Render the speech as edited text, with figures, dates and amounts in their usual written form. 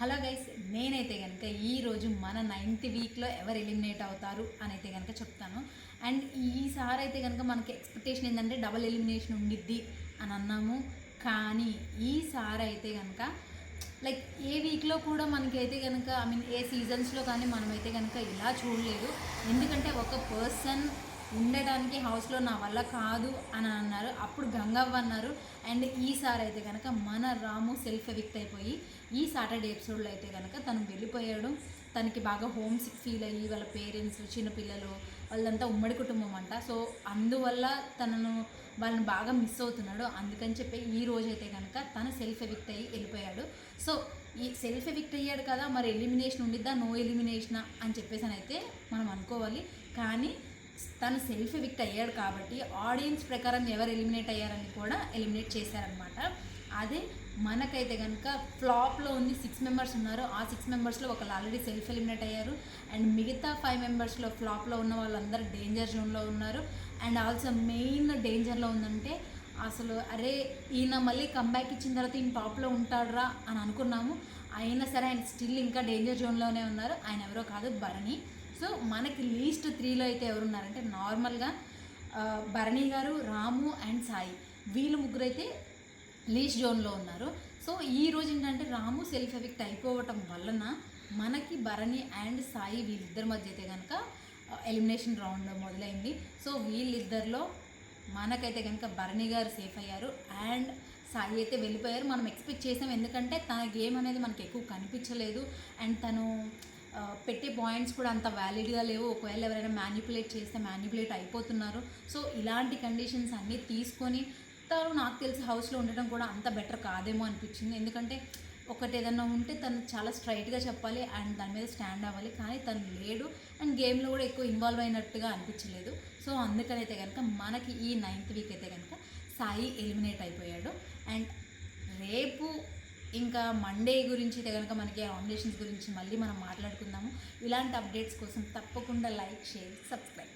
Hello guys, నేనైతే కనుక ఈరోజు మన 9th వీక్లో ఎవరు ఎలిమినేట్ అవుతారు అని అయితే కనుక చెప్తాను. అండ్ ఈసారి అయితే కనుక మనకి ఎక్స్పెక్టేషన్ ఏంటంటే డబల్ ఎలిమినేషన్ ఉండిద్ది అని అన్నాము. కానీ ఈసారి అయితే కనుక లైక్ ఏ వీక్లో కూడా మనకైతే కనుక ఏ సీజన్స్లో కానీ మనమైతే కనుక ఇలా చూడలేదు. ఎందుకంటే ఒక పర్సన్ ఉండడానికి హౌస్లో నా వల్ల కాదు అని అన్నారు. అప్పుడు గంగవ్వ అన్నారు. అండ్ ఈసారి అయితే కనుక మన రాము సెల్ఫ్ ఎవిక్ట్ అయిపోయి ఈ సాటర్డే ఎపిసోడ్లో అయితే కనుక తను వెళ్ళిపోయాడు. తనకి బాగా హోమ్ సిక్ ఫీల్ అయ్యి వాళ్ళ పేరెంట్స్, చిన్నపిల్లలు వాళ్ళంతా ఉమ్మడి కుటుంబం అంట. సో అందువల్ల వాళ్ళని బాగా మిస్ అవుతున్నాడు. అందుకని చెప్పి ఈ రోజు అయితే కనుక తను సెల్ఫ్ ఎవిక్ట్ అయ్యి వెళ్ళిపోయాడు. సో ఈ సెల్ఫ్ ఎవిక్ట్ అయ్యాడు కదా, మరి ఎలిమినేషన్ ఉండిద్దా, నో ఎలిమినేషనా అని చెప్పేసి అయితే మనం అనుకోవాలి. కానీ తను సెల్ఫ్ ఎవిక్ట్ అయ్యాడు కాబట్టి ఆడియన్స్ ప్రకారం ఎవరు ఎలిమినేట్ అయ్యారని కూడా ఎలిమినేట్ చేశారనమాట. అదే మనకైతే కనుక ఫ్లాప్లో ఉంది 6 మెంబర్స్ ఉన్నారు. ఆ 6 మెంబర్స్లో ఒకళ్ళు ఆల్రెడీ సెల్ఫ్ ఎలిమినేట్ అయ్యారు. అండ్ మిగతా 5 మెంబర్స్లో ఫ్లాప్లో ఉన్న వాళ్ళందరూ డేంజర్ జోన్లో ఉన్నారు. అండ్ ఆల్సో మెయిన్ డేంజర్లో ఉందంటే అసలు అరే ఈయన మళ్ళీ కంబ్యాక్ ఇచ్చిన తర్వాత ఈయన టాప్లో ఉంటాడురా అని అనుకున్నాము. అయినా సరే ఆయన స్టిల్ ఇంకా డేంజర్ జోన్లోనే ఉన్నారు. ఆయన ఎవరో కాదు, భరణి. సో మనకి లీస్ట్ 3లో అయితే ఎవరున్నారంటే నార్మల్గా భరణి గారు, రాము అండ్ సాయి, వీళ్ళు ముగ్గురు అయితే లీస్ట్ జోన్లో ఉన్నారు. సో ఈ రోజు ఏంటంటే రాము సెల్ఫ్ ఎవిక్ట్ అయిపోవటం వలన మనకి భరణి అండ్ సాయి వీళ్ళిద్దరి మధ్య అయితే కనుక ఎలిమినేషన్ రౌండ్ మొదలైంది. సో వీళ్ళిద్దరిలో మనకైతే కనుక భరణి గారు సేఫ్ అయ్యారు అండ్ సాయి అయితే వెళ్ళిపోయారు. మనం ఎక్స్పెక్ట్ చేసాం, ఎందుకంటే తన గేమ్ అనేది మనకి ఎక్కువ కనిపించలేదు. అండ్ తను పెట్టే పాయింట్స్ కూడా అంత వ్యాలిడ్గా లేవు. ఒకవేళ ఎవరైనా మ్యానిపులేట్ చేస్తే మ్యానిపులేట్ అయిపోతున్నారు. సో ఇలాంటి కండిషన్స్ అన్నీ తీసుకొని తను నాకు తెలిసి హౌస్లో ఉండటం కూడా అంత బెటర్ కాదేమో అనిపించింది. ఎందుకంటే ఒకటి ఏదన్నా ఉంటే తను చాలా స్ట్రైట్గా చెప్పాలి అండ్ దాని మీద స్టాండ్ అవ్వాలి. కానీ తను లేడు అండ్ గేమ్లో కూడా ఎక్కువ ఇన్వాల్వ్ అయినట్టుగా అనిపించలేదు. సో అందుకనైతే కనుక మనకి ఈ 9th వీక్ అయితే కనుక సాయి ఎలిమినేట్ అయిపోయాడు. అండ్ రేపు ఇంకా మండే గురించి అయితే కనుక మనకి నామినేషన్స్ గురించి మళ్ళీ మనం మాట్లాడుకుందాము. ఇలాంటి అప్డేట్స్ కోసం తప్పకుండా లైక్, షేర్, సబ్స్క్రైబ్.